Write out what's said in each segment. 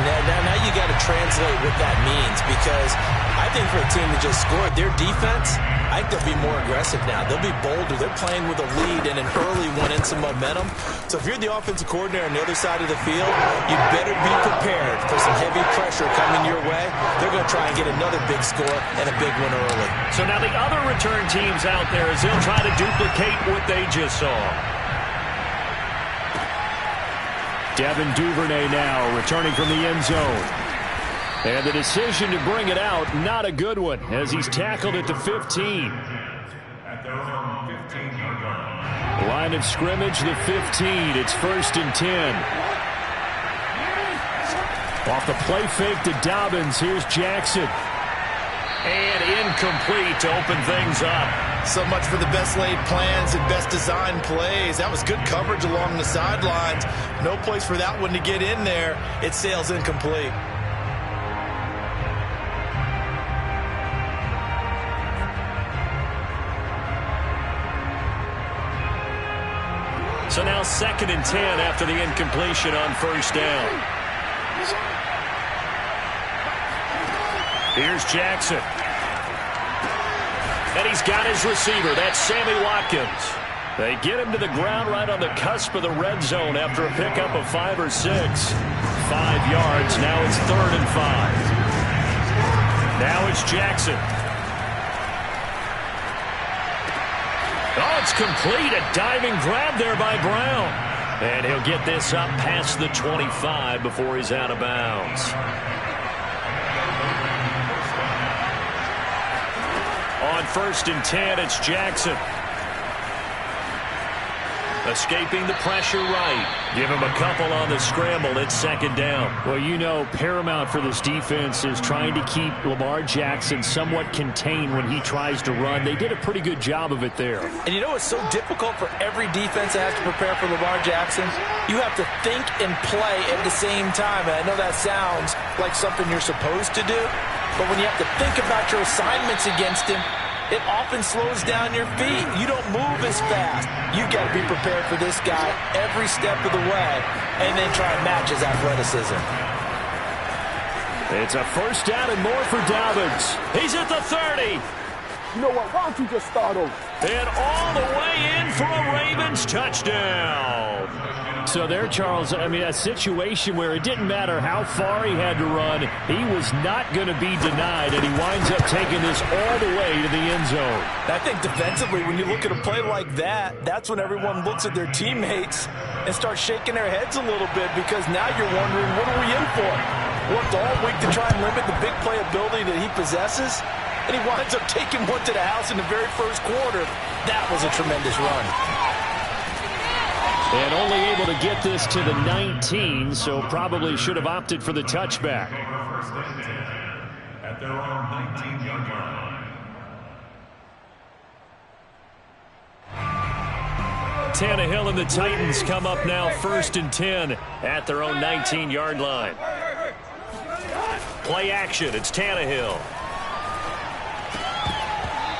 Now you got to translate what that means, because I think for a team that just scored, their defense, I think they'll be more aggressive now. They'll be bolder. They're playing with a lead and an early one and some momentum. So if you're the offensive coordinator on the other side of the field, you better be prepared for some heavy pressure coming your way. They're going to try and get another big score and a big one early. So now the other return teams out there, as they'll try to duplicate what they just saw. Devin Duvernay now returning from the end zone. And the decision to bring it out, not a good one, as he's tackled at the 15. Line of scrimmage, the 15. It's 1st and 10. Off the play fake to Dobbins. Here's Jackson. And incomplete to open things up. So much for the best laid plans and best designed plays. That was good coverage along the sidelines. No place for that one to get in there. It sails incomplete. So now 2nd and 10 after the incompletion on 1st down. Here's Jackson. And he's got his receiver. That's Sammy Watkins. They get him to the ground right on the cusp of the red zone after a pickup of 5 or 6. 5 yards. Now it's 3rd and 5. Now it's Jackson. Oh, it's complete. A diving grab there by Brown. And he'll get this up past the 25 before he's out of bounds. On 1st and 10, it's Jackson. Escaping the pressure right. Give him a couple on the scramble. It's 2nd down. Well, you know, paramount for this defense is trying to keep Lamar Jackson somewhat contained when he tries to run. They did a pretty good job of it there. And you know it's so difficult for every defense that has to prepare for Lamar Jackson? You have to think and play at the same time. And I know that sounds like something you're supposed to do, but when you have to think about your assignments against him, it often slows down your feet. You don't move as fast. You got to be prepared for this guy every step of the way and then try and match his athleticism. It's a 1st down and more for Dobbins. He's at the 30. You know what? Why don't you just start over? And all the way in for a Ravens touchdown. So there, Charles, I mean, a situation where it didn't matter how far he had to run, he was not going to be denied, and he winds up taking this all the way to the end zone. I think defensively, when you look at a play like that, that's when everyone looks at their teammates and starts shaking their heads a little bit, because now you're wondering, what are we in for? Worked all week to try and limit the big play ability that he possesses, and he winds up taking one to the house in the very first quarter. That was a tremendous run. And only able to get this to the 19, so probably should have opted for the touchback. At their own 19-yard line. Tannehill and the Titans come up now 1st and 10 at their own 19-yard line. Play action. It's Tannehill.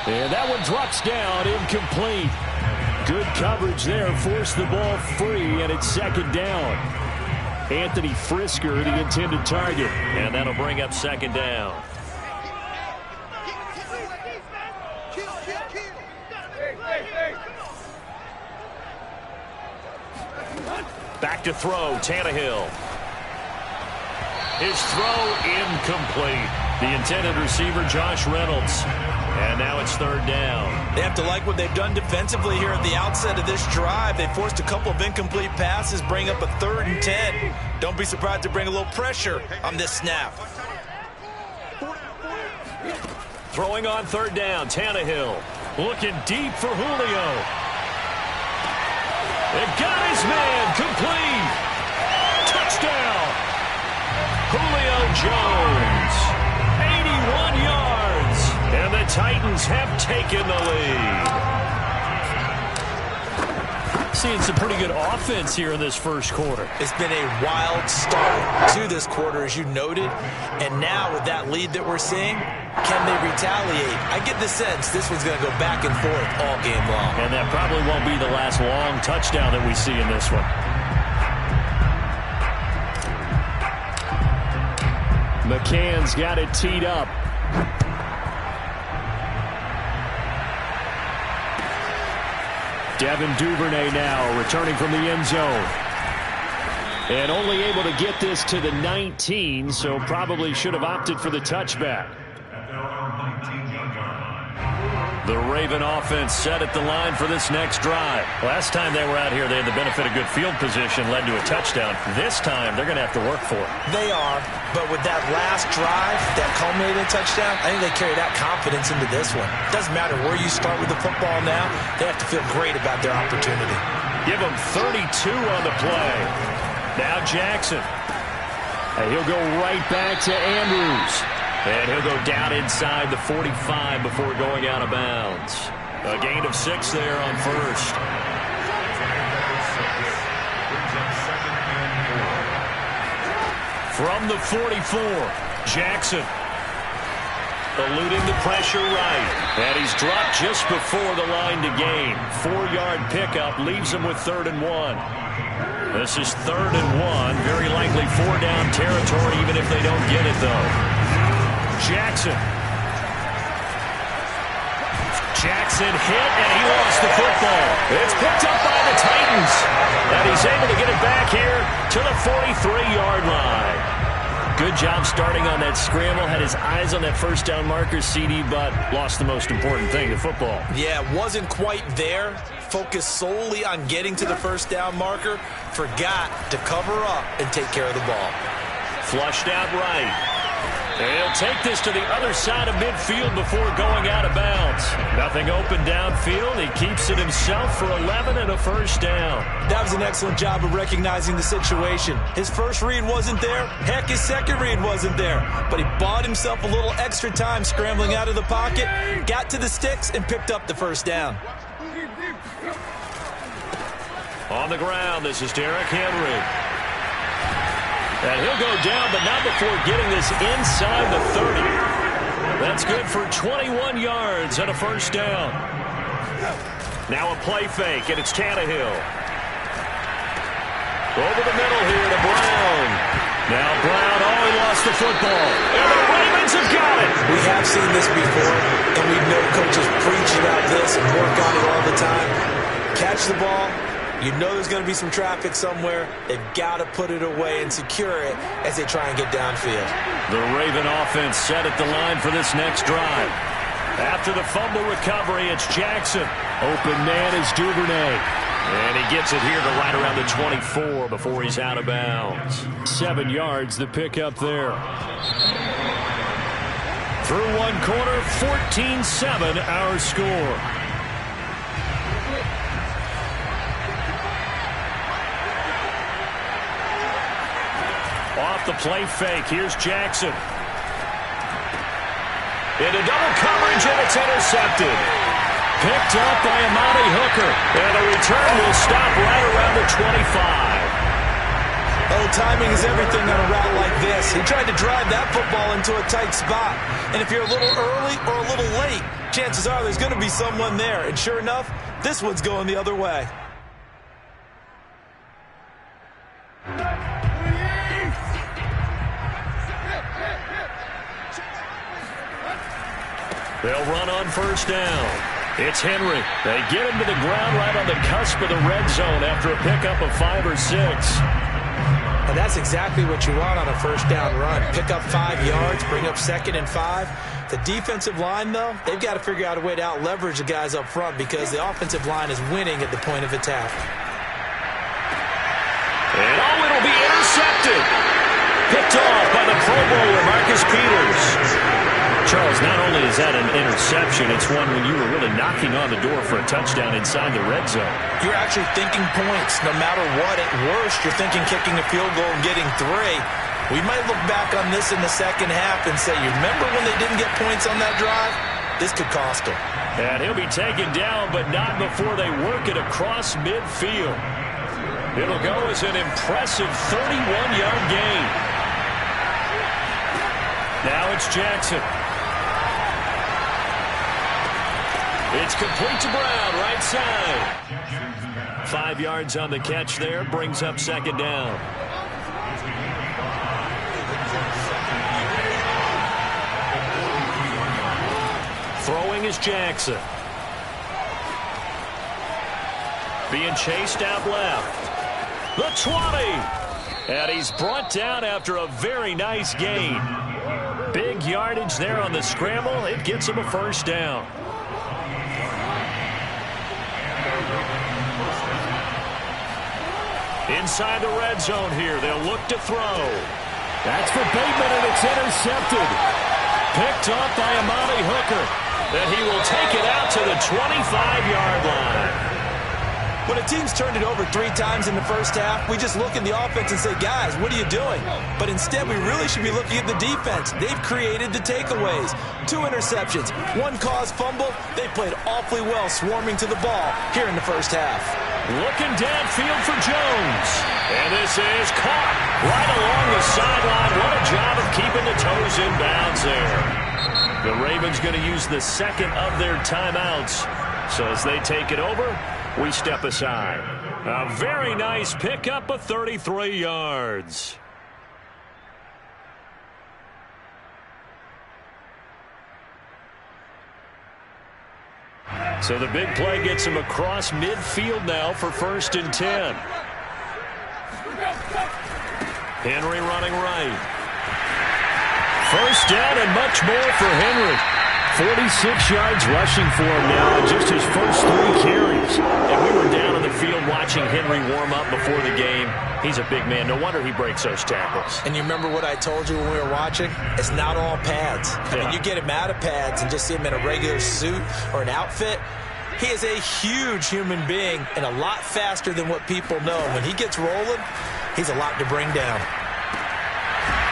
And that one drops down, incomplete. Good coverage there, forced the ball free, and it's 2nd down. Anthony Frisker, the intended target, and that'll bring up 2nd down. Back to throw, Tannehill. His throw incomplete. The intended receiver, Josh Reynolds. And now it's 3rd down. They have to like what they've done defensively here at the outset of this drive. They forced a couple of incomplete passes, bring up a 3rd and 10. Don't be surprised to bring a little pressure on this snap. Throwing on 3rd down, Tannehill. Looking deep for Julio. It got his man, complete. Touchdown. Julio Jones. 81 yards. And the Titans have taken the lead. Seeing some pretty good offense here in this first quarter. It's been a wild start to this quarter, as you noted. And now with that lead that we're seeing, can they retaliate? I get the sense this one's going to go back and forth all game long. And that probably won't be the last long touchdown that we see in this one. McCann's got it teed up. Devin Duvernay now returning from the end zone. And only able to get this to the 19, so probably should have opted for the touchback. The Raven offense set at the line for this next drive. Last time they were out here, they had the benefit of good field position, led to a touchdown. This time, they're going to have to work for it. They are, but with that last drive, that culminating touchdown, I think they carry that confidence into this one. Doesn't matter where you start with the football now, they have to feel great about their opportunity. Give them 32 on the play. Now Jackson. And he'll go right back to Andrews. And he'll go down inside the 45 before going out of bounds. A gain of 6 there on first. From the 44, Jackson. Eluding the pressure right. And he's dropped just before the line to gain. 4-yard pickup leaves him with 3rd and 1. This is 3rd and 1. Very likely 4-down territory even if they don't get it, though. Jackson hit, and he lost the football. It's picked up by the Titans. And he's able to get it back here to the 43-yard line. Good job starting on that scramble. Had his eyes on that first down marker, CD, but lost the most important thing, the football. Yeah, wasn't quite there. Focused solely on getting to the first down marker. Forgot to cover up and take care of the ball. Flushed out right. He'll take this to the other side of midfield before going out of bounds. Nothing open downfield. He keeps it himself for 11 and a first down. That was an excellent job of recognizing the situation. His first read wasn't there. Heck, his second read wasn't there. But he bought himself a little extra time scrambling out of the pocket, got to the sticks, and picked up the first down. On the ground, this is Derrick Henry. And he'll go down, but not before getting this inside the 30. That's good for 21 yards and a first down. Now a play fake, and it's Tannehill. Over the middle here to Brown. Now Brown, he lost the football. And the Ravens have got it. We have seen this before, and we know coaches preach about this and work on it all the time. Catch the ball. You know there's going to be some traffic somewhere. They've got to put it away and secure it as they try and get downfield. The Raven offense set at the line for this next drive. After the fumble recovery, it's Jackson. Open man is Duvernay. And he gets it here to right around the 24 before he's out of bounds. 7 yards, the pickup there. Through one quarter, 14-7 our score. Off the play fake, here's Jackson. Into double coverage, and it's intercepted. Picked up by Amani Hooker. And the return will stop right around the 25. Oh, timing is everything on a route like this. He tried to drive that football into a tight spot. And if you're a little early or a little late, chances are there's going to be someone there. And sure enough, this one's going the other way. They'll run on first down. It's Henry. They get him to the ground right on the cusp of the red zone after a pickup of 5 or 6. And that's exactly what you want on a first down run. Pick up 5 yards, bring up 2nd and 5. The defensive line, though, they've got to figure out a way to out-leverage the guys up front because the offensive line is winning at the point of attack. And it'll be intercepted. Picked off by the Pro Bowler, Marcus Peters. Charles, not only is that an interception, it's one when you were really knocking on the door for a touchdown inside the red zone. You're actually thinking points. No matter what, at worst, you're thinking kicking a field goal and getting 3. We might look back on this in the second half and say, you remember when they didn't get points on that drive? This could cost them. And he'll be taken down, but not before they work it across midfield. It'll go as an impressive 31-yard gain. Now it's Jackson. It's complete to Brown, right side. 5 yards on the catch there, brings up 2nd down. Here's Jackson. Being chased out left. The 20. And he's brought down after a very nice gain. Big yardage there on the scramble. It gets him a first down. Inside the red zone here. They'll look to throw. That's for Bateman, and it's intercepted. Picked off by Amani Hooker. And he will take it out to the 25-yard line. When a team's turned it over 3 times in the first half, we just look at the offense and say, guys, what are you doing? But instead, we really should be looking at the defense. They've created the takeaways. 2 interceptions, 1 caused fumble. They played awfully well swarming to the ball here in the first half. Looking downfield for Jones. And this is caught right along the sideline. What a job of keeping the toes in bounds there. The Ravens going to use the second of their timeouts. So as they take it over, we step aside. A very nice pickup of 33 yards. So the big play gets him across midfield now for 1st and 10. Henry running right. First down and much more for Henry. 46 yards rushing for him now in just his first 3 carries. And we were down on the field watching Henry warm up before the game. He's a big man. No wonder he breaks those tackles. And you remember what I told you when we were watching? It's not all pads. I mean, you get him out of pads and just see him in a regular suit or an outfit. He is a huge human being and a lot faster than what people know. When he gets rolling, he's a lot to bring down.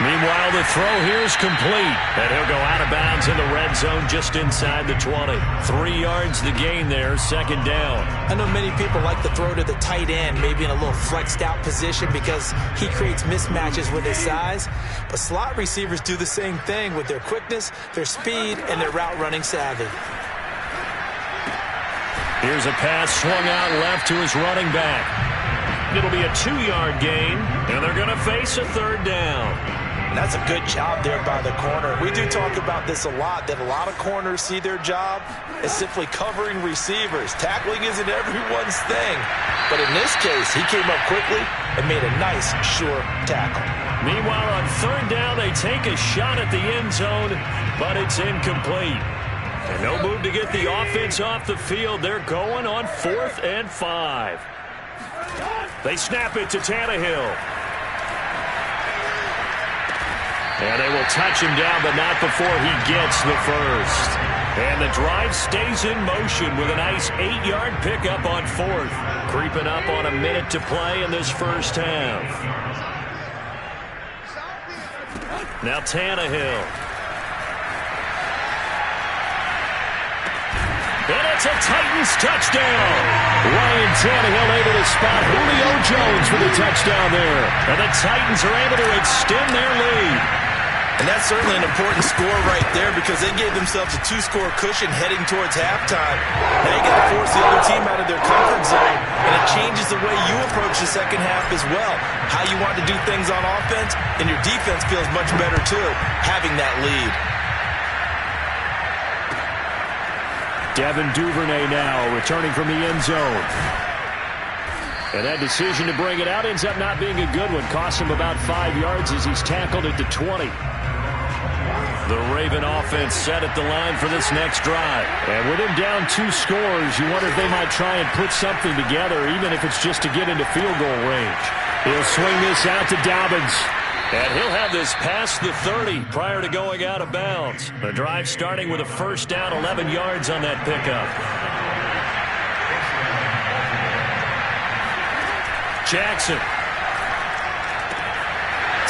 Meanwhile, the throw here is complete. And he'll go out of bounds in the red zone just inside the 20. 3 yards the gain there, 2nd down. I know many people like to throw to the tight end, maybe in a little flexed out position because he creates mismatches with his size. But slot receivers do the same thing with their quickness, their speed, and their route running savvy. Here's a pass swung out left to his running back. It'll be a 2-yard gain, and they're going to face a 3rd down. And that's a good job there by the corner. We do talk about this a lot, that a lot of corners see their job as simply covering receivers. Tackling isn't everyone's thing. But in this case, he came up quickly and made a nice, sure tackle. Meanwhile, on 3rd down, they take a shot at the end zone, but it's incomplete. And no move to get the offense off the field. They're going on 4th and 5. They snap it to Tannehill. And they will touch him down, but not before he gets the first. And the drive stays in motion with a nice 8-yard pickup on 4th. Creeping up on a minute to play in this first half. Now Tannehill. And it's a Titans touchdown. Ryan Tannehill able to spot Julio Jones for the touchdown there. And the Titans are able to extend their lead. And that's certainly an important score right there because they gave themselves a 2-score cushion heading towards halftime. Now you got to force the other team out of their comfort zone, and it changes the way you approach the second half as well. How you want to do things on offense, and your defense feels much better too, having that lead. Devin Duvernay now returning from the end zone. And that decision to bring it out ends up not being a good one. Costs him about 5 yards as he's tackled at the 20. The Raven offense set at the line for this next drive. And with him down 2 scores, you wonder if they might try and put something together, even if it's just to get into field goal range. He'll swing this out to Dobbins. And he'll have this past the 30 prior to going out of bounds. The drive starting with a first down, 11 yards on that pickup. Jackson.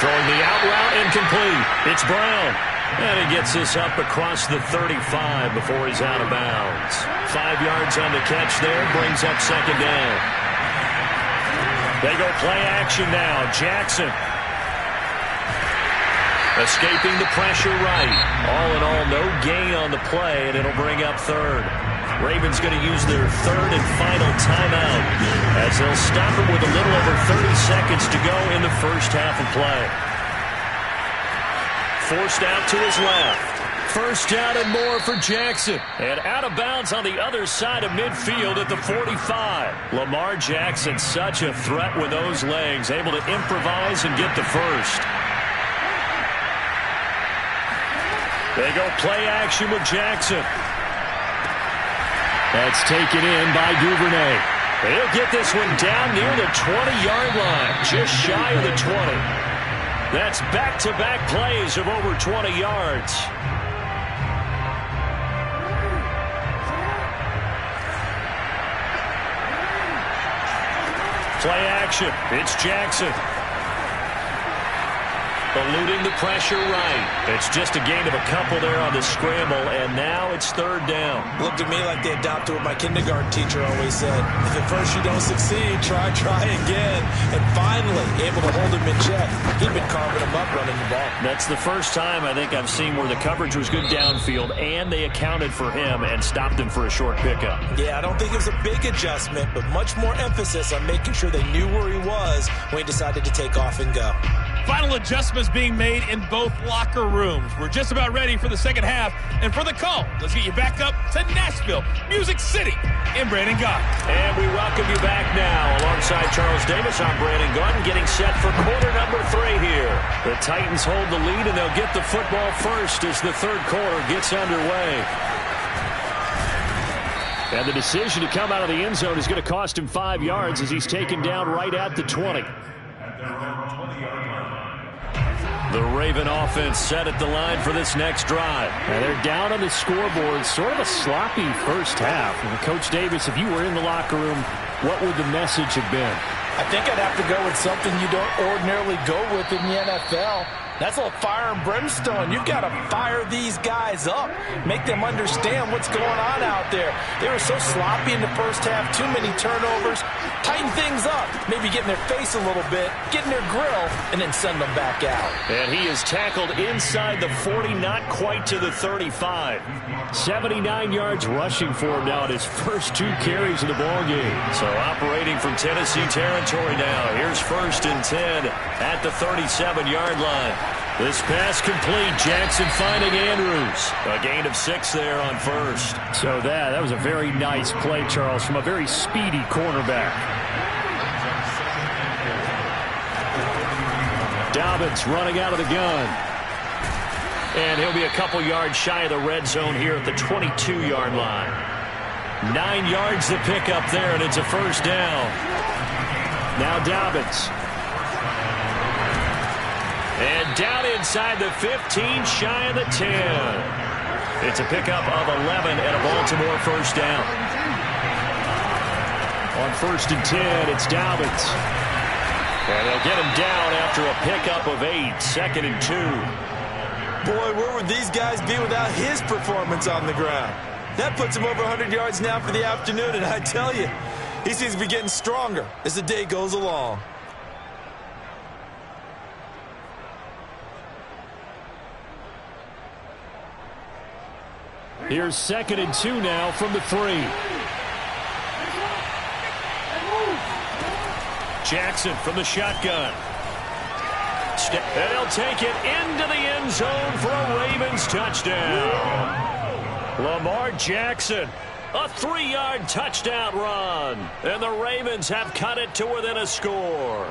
Throwing the out route incomplete. It's Brown. And he gets this up across the 35 before he's out of bounds. 5 yards on the catch there, brings up 2nd down. They go play action now. Jackson. Escaping the pressure right. All in all, no gain on the play, and it'll bring up 3rd. Ravens going to use their 3rd and final timeout as they'll stop it with a little over 30 seconds to go in the first half of play. Forced out to his left. first down and more for Jackson. And out of bounds on the other side of midfield at the 45. Lamar Jackson, such a threat with those legs, able to improvise and get the first. They go play action with Jackson. That's taken in by Duvernay. He'll get this one down near the 20-yard line, just shy of the 20. That's back-to-back plays of over 20 yards. Play action. It's Jackson. Eluding the pressure right. It's just a gain of a couple there on the scramble, and now it's third down. Looked at me like they adopted what my kindergarten teacher always said. If at first you don't succeed, try again. And finally, able to hold him in check. He'd been carving him up running the ball. That's the first time I think I've seen where the coverage was good downfield, and they accounted for him and stopped him for a short pickup. Yeah, I don't think it was a big adjustment, but much more emphasis on making sure they knew where he was when he decided to take off and go. Final adjustments being made in both locker rooms. We're just about ready for the second half. And for the call, let's get you back up to Nashville, Music City, and Brandon Gott. And we welcome you back now. Alongside Charles Davis, I'm Brandon Gott, getting set for quarter number 3 here. The Titans hold the lead, and they'll get the football first as the third quarter gets underway. And the decision to come out of the end zone is going to cost him 5 yards as he's taken down right at the 20. The Raven offense set at the line for this next drive. And they're down on the scoreboard. Sort of a sloppy first half. And Coach Davis, if you were in the locker room, what would the message have been? I think I'd have to go with something you don't ordinarily go with in the NFL. That's a little fire and brimstone. You've got to fire these guys up. Make them understand what's going on out there. They were so sloppy in the first half. Too many turnovers. Tighten things up. Maybe get in their face a little bit. Get in their grill. And then send them back out. And he is tackled inside the 40, not quite to the 35. 79 yards rushing for him now at his first 2 carries of the ball game. So operating from Tennessee territory now. Here's 1st and 10 at the 37-yard line. This pass complete. Jackson finding Andrews. A gain of 6 there on first. So that was a very nice play, Charles, from a very speedy cornerback. Dobbins running out of the gun. And he'll be a couple yards shy of the red zone here at the 22-yard line. 9 yards to pick up there, and it's a first down. Now Dobbins. And down inside the 15, shy of the 10. It's a pickup of 11 and a Baltimore first down. On 1st and 10, it's Dobbins. And they'll get him down after a pickup of 8, 2nd and 2. Boy, where would these guys be without his performance on the ground? That puts him over 100 yards now for the afternoon, and I tell you, he seems to be getting stronger as the day goes along. Here's 2nd and 2 now from the 3. Jackson from the shotgun. And he'll take it into the end zone for a Ravens touchdown. Lamar Jackson, a 3-yard touchdown run. And the Ravens have cut it to within a score.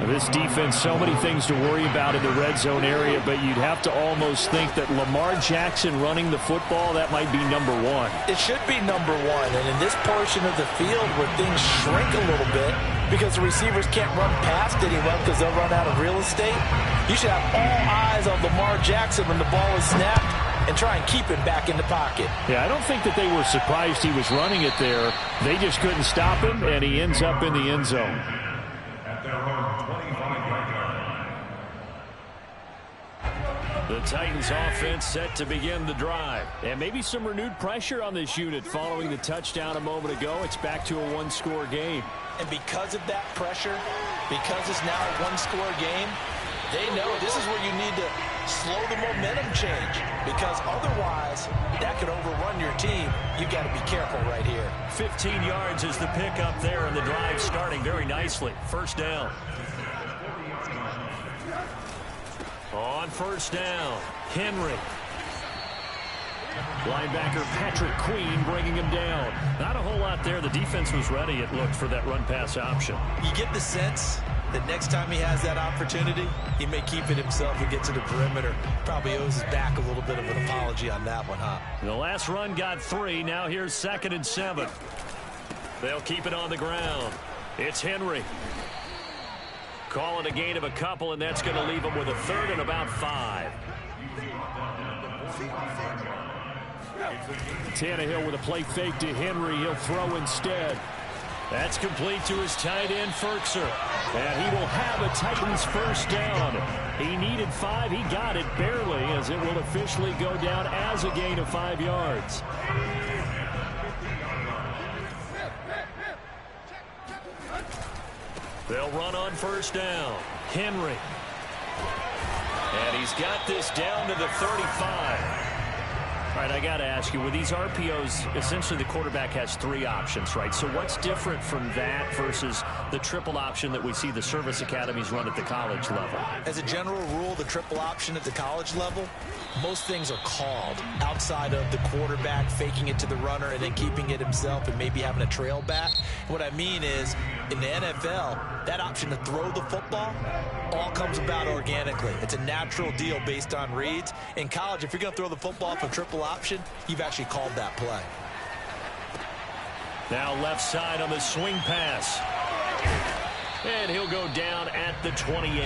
This defense, so many things to worry about in the red zone area, but you'd have to almost think that Lamar Jackson running the football, that might be number 1. It should be number 1, and in this portion of the field where things shrink a little bit because the receivers can't run past anyone because they'll run out of real estate, you should have all eyes on Lamar Jackson when the ball is snapped and try and keep him back in the pocket. Yeah, I don't think that they were surprised he was running it there. They just couldn't stop him, and he ends up in the end zone. The Titans offense set to begin the drive. And maybe some renewed pressure on this unit following the touchdown a moment ago. It's back to a 1-score game. And because of that pressure, because it's now a 1-score game, they know this is where you need to slow the momentum change. Because otherwise, that could overrun your team. You've got to be careful right here. 15 yards is the pickup there, and the drive starting very nicely. First down. On first down, Henry. Linebacker Patrick Queen bringing him down. Not a whole lot there. The defense was ready, it looked, for that run-pass option. You get the sense that next time he has that opportunity, he may keep it himself and get to the perimeter. Probably owes his back a little bit of an apology on that one, huh? The last run got 3. Now here's 2nd and 7. They'll keep it on the ground. It's Henry. Call it a gain of a couple, and that's going to leave him with a 3rd and about 5. Tannehill with a play fake to Henry. He'll throw instead. That's complete to his tight end, Ferkser. And he will have a Titans first down. He needed 5. He got it barely, as it will officially go down as a gain of 5 yards. They'll run on first down. Henry. And he's got this down to the 35. All right, I got to ask you, with these RPOs, essentially the quarterback has 3 options, right? So what's different from that versus the triple option that we see the service academies run at the college level? As a general rule, the triple option at the college level, most things are called outside of the quarterback faking it to the runner and then keeping it himself and maybe having a trail back. What I mean is, in the NFL, that option to throw the football all comes about organically. It's a natural deal based on reads. In college, if you're going to throw the football for triple option, you've actually called that play. Now left side on the swing pass. And he'll go down at the 28.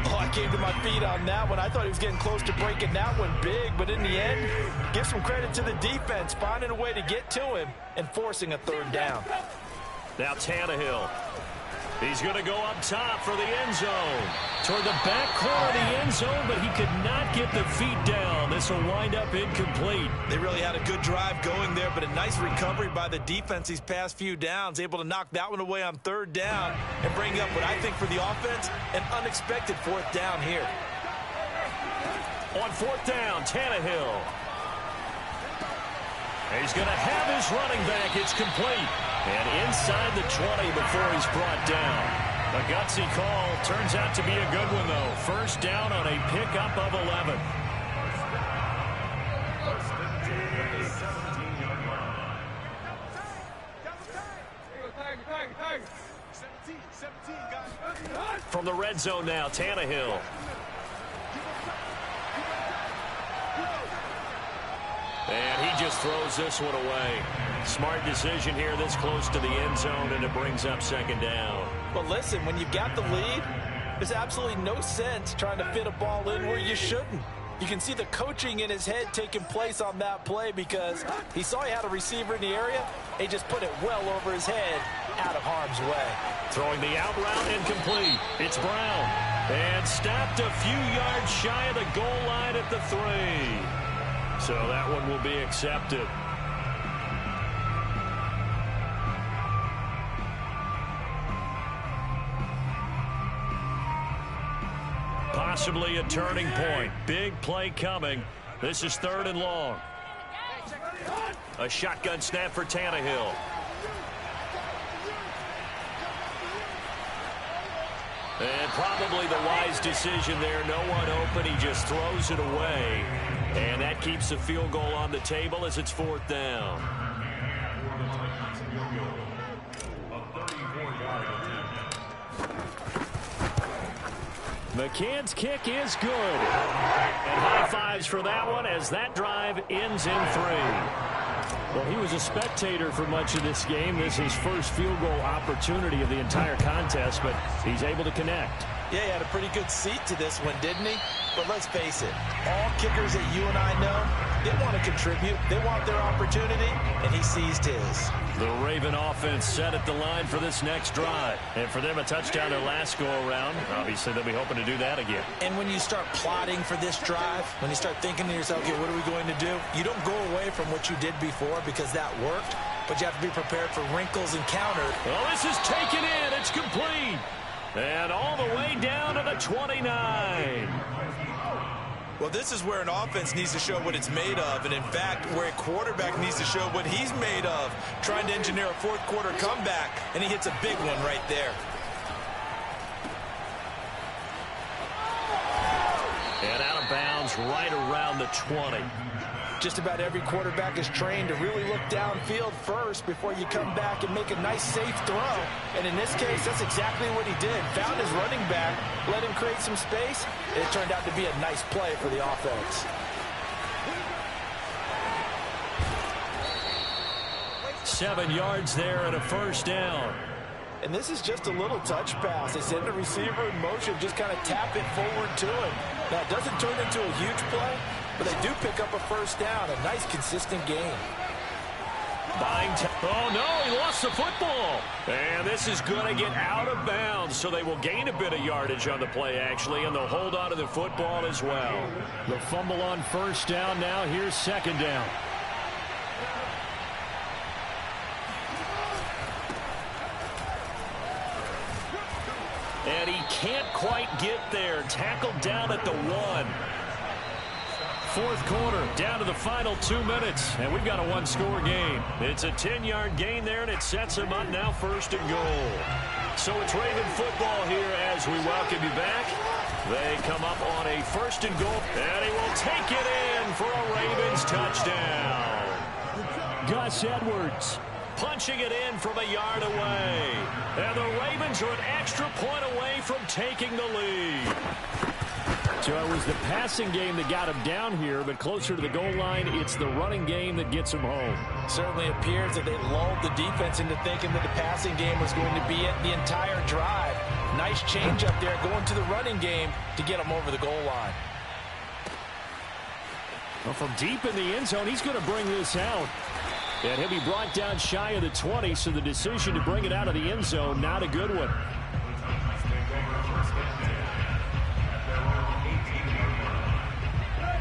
Oh, I came to my feet on that one. I thought he was getting close to breaking that one big, but in the end, give some credit to the defense, finding a way to get to him and forcing a 3rd down. Now Tannehill. He's going to go up top for the end zone. Toward the back corner of the end zone, but he could not get the feet down. This will wind up incomplete. They really had a good drive going there, but a nice recovery by the defense these past few downs, able to knock that one away on 3rd down and bring up what I think for the offense, an unexpected 4th down here. On 4th down, Tannehill. He's going to have his running back. It's complete. And inside the 20 before he's brought down. A gutsy call. Turns out to be a good one, though. First down on a pickup of 11. From the red zone now, Tannehill. And he just throws this one away. Smart decision here this close to the end zone, and it brings up 2nd down. Well, listen, when you've got the lead, there's absolutely no sense trying to fit a ball in where you shouldn't. You can see the coaching in his head taking place on that play because he saw he had a receiver in the area. He just put it well over his head out of harm's way. Throwing the out route incomplete. It's Brown. And stopped a few yards shy of the goal line at the 3. So that one will be accepted. Possibly a turning point. Big play coming. This is 3rd and long. A shotgun snap for Tannehill. And probably the wise decision there. No one open. He just throws it away. And that keeps the field goal on the table as it's 4th down. McCann's kick is good. And high fives for that one as that drive ends in 3. Well, he was a spectator for much of this game. This is his first field goal opportunity of the entire contest, but he's able to connect. Yeah, he had a pretty good seat to this one, didn't he? But let's face it, all kickers that you and I know, they want to contribute. They want their opportunity, and he seized his. The Raven offense set at the line for this next drive. And for them, a touchdown their last go-around. Obviously, they'll be hoping to do that again. And when you start plotting for this drive, when you start thinking to yourself, okay, what are we going to do? You don't go away from what you did before because that worked, but you have to be prepared for wrinkles and counters. Well, this is taken in. It's complete. And all the way down to the 29. Well, this is where an offense needs to show what it's made of, and in fact, where a quarterback needs to show what he's made of, trying to engineer a 4th quarter comeback, and he hits a big one right there. And out of bounds downs right around the 20. Just about every quarterback is trained to really look downfield first before you come back and make a nice, safe throw. And in this case, that's exactly what he did. Found his running back, let him create some space. It turned out to be a nice play for the offense. 7 yards there and a first down. And this is just a little touch pass. They send the receiver in motion, just kind of tap it forward to him. Now, it doesn't turn into a huge play, but they do pick up a first down, a nice, consistent gain. Oh, no, he lost the football. And this is going to get out of bounds, so they will gain a bit of yardage on the play, actually, and they'll hold on to the football as well. The fumble on first down now. Here's second down. And he can't quite get there. Tackled down at the 1. Fourth quarter, down to the final 2 minutes, and we've got a one-score game. It's a 10-yard gain there, and it sets him up now first and goal. So it's Raven football here as we welcome you back. They come up on a first and goal, and he will take it in for a Ravens touchdown. Gus Edwards punching it in from a yard away. And the Ravens are an extra point away from taking the lead. So it was the passing game that got him down here, but closer to the goal line, it's the running game that gets him home. Certainly appears that they lulled the defense into thinking that the passing game was going to be it the entire drive. Nice change up there going to the running game to get him over the goal line. Well, from deep in the end zone, he's going to bring this out. And he'll be brought down shy of the 20, so the decision to bring it out of the end zone, not a good one.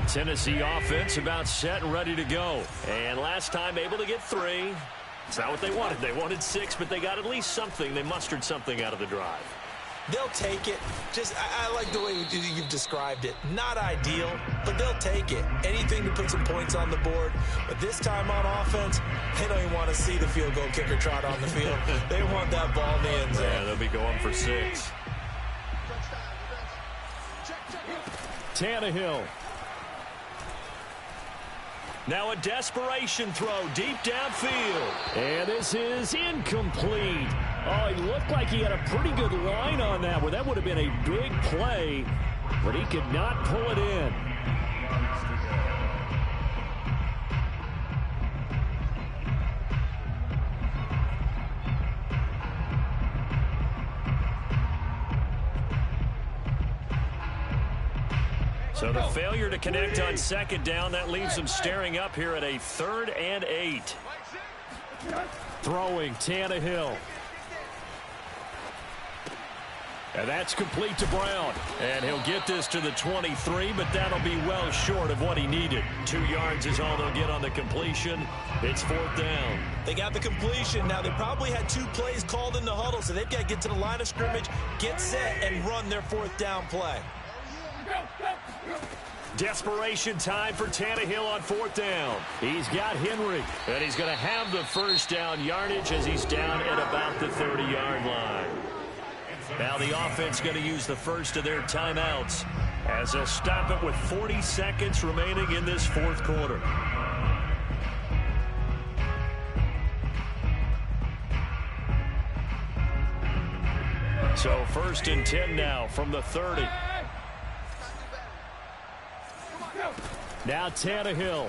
Tennessee offense about set and ready to go. And last time able to get 3. It's not what they wanted. They wanted 6, but they got at least something. They mustered something out of the drive. They'll take it. I like the way you've described it. Not ideal, but they'll take it. Anything to put some points on the board. But this time on offense, they don't even want to see the field goal kicker trot on the field. They want that ball in the end zone. Yeah, they'll be going for 6. Tannehill. Now a desperation throw deep downfield. And this is incomplete. Oh, he looked like he had a pretty good line on that one. That would have been a big play, but he could not pull it in. So the failure to connect on second down, that leaves them staring up here at a 3rd and 8. Throwing Tannehill. And that's complete to Brown. And he'll get this to the 23, but that'll be well short of what he needed. 2 yards is all they'll get on the completion. It's 4th down. They got the completion. Now, they probably had 2 plays called in the huddle, so they've got to get to the line of scrimmage, get set, and run their 4th down play. Desperation time for Tannehill on 4th down. He's got Henry. And he's going to have the first down yardage as he's down at about the 30-yard line. Now the offense going to use the first of their timeouts as they'll stop it with 40 seconds remaining in this 4th quarter. So 1st and 10 now from the 30. Now Tannehill.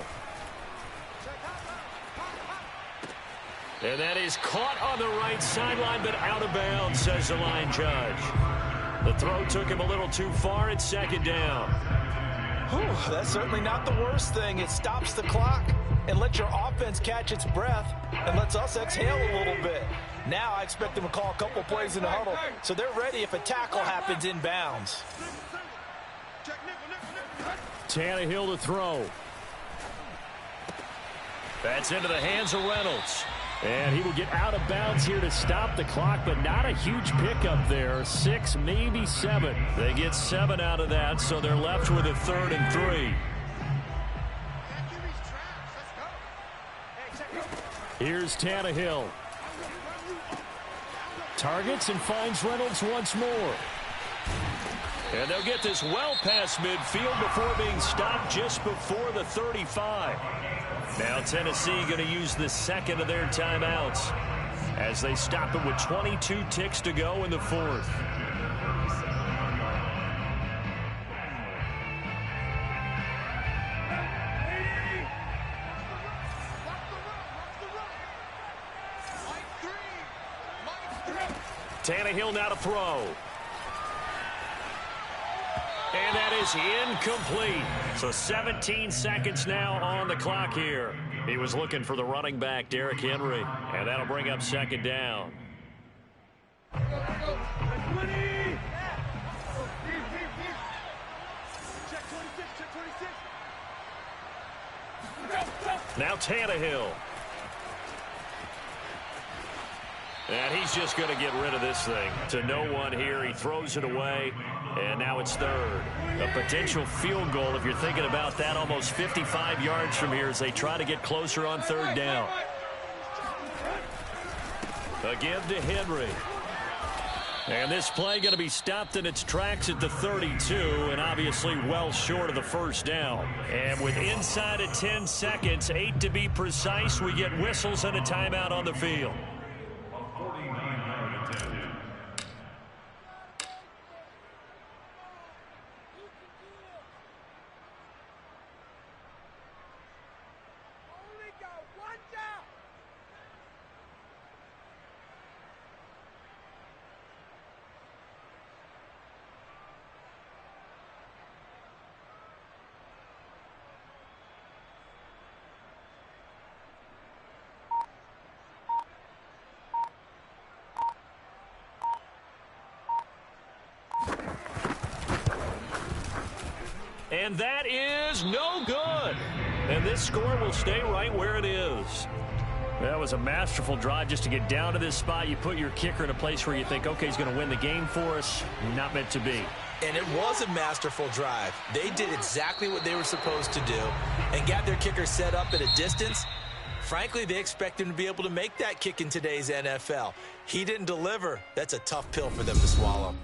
And that is caught on the right sideline, but out of bounds, says the line judge. The throw took him a little too far. It's 2nd down. Whew, that's certainly not the worst thing. It stops the clock and lets your offense catch its breath and lets us exhale a little bit. Now I expect them to call a couple plays in the huddle, so they're ready if a tackle happens in bounds. Tannehill to throw. That's into the hands of Reynolds. And he will get out of bounds here to stop the clock, but not a huge pickup there. 6, maybe 7. They get 7 out of that, so they're left with a 3rd and 3. Here's Tannehill. Targets and finds Reynolds once more. And they'll get this well past midfield before being stopped just before the 35. Now Tennessee going to use the second of their timeouts as they stop it with 22 ticks to go in the fourth. Tannehill now to throw. And that is incomplete. So 17 seconds now on the clock here. He was looking for the running back, Derrick Henry. And that'll bring up second down. Now Tannehill. And he's just going to get rid of this thing. To no one here. He throws it away. And now it's third. A potential field goal, if you're thinking about that, almost 55 yards from here as they try to get closer on third down. Again to Henry. And this play going to be stopped in its tracks at the 32, and obviously well short of the first down. And with inside of 10 seconds, 8 to be precise, we get whistles and a timeout on the field. And that is no good. And this score will stay right where it is. That was a masterful drive just to get down to this spot. You put your kicker in a place where you think, okay, he's going to win the game for us. Not meant to be. And it was a masterful drive. They did exactly what they were supposed to do and got their kicker set up at a distance. Frankly, they expect him to be able to make that kick in today's NFL. He didn't deliver. That's a tough pill for them to swallow.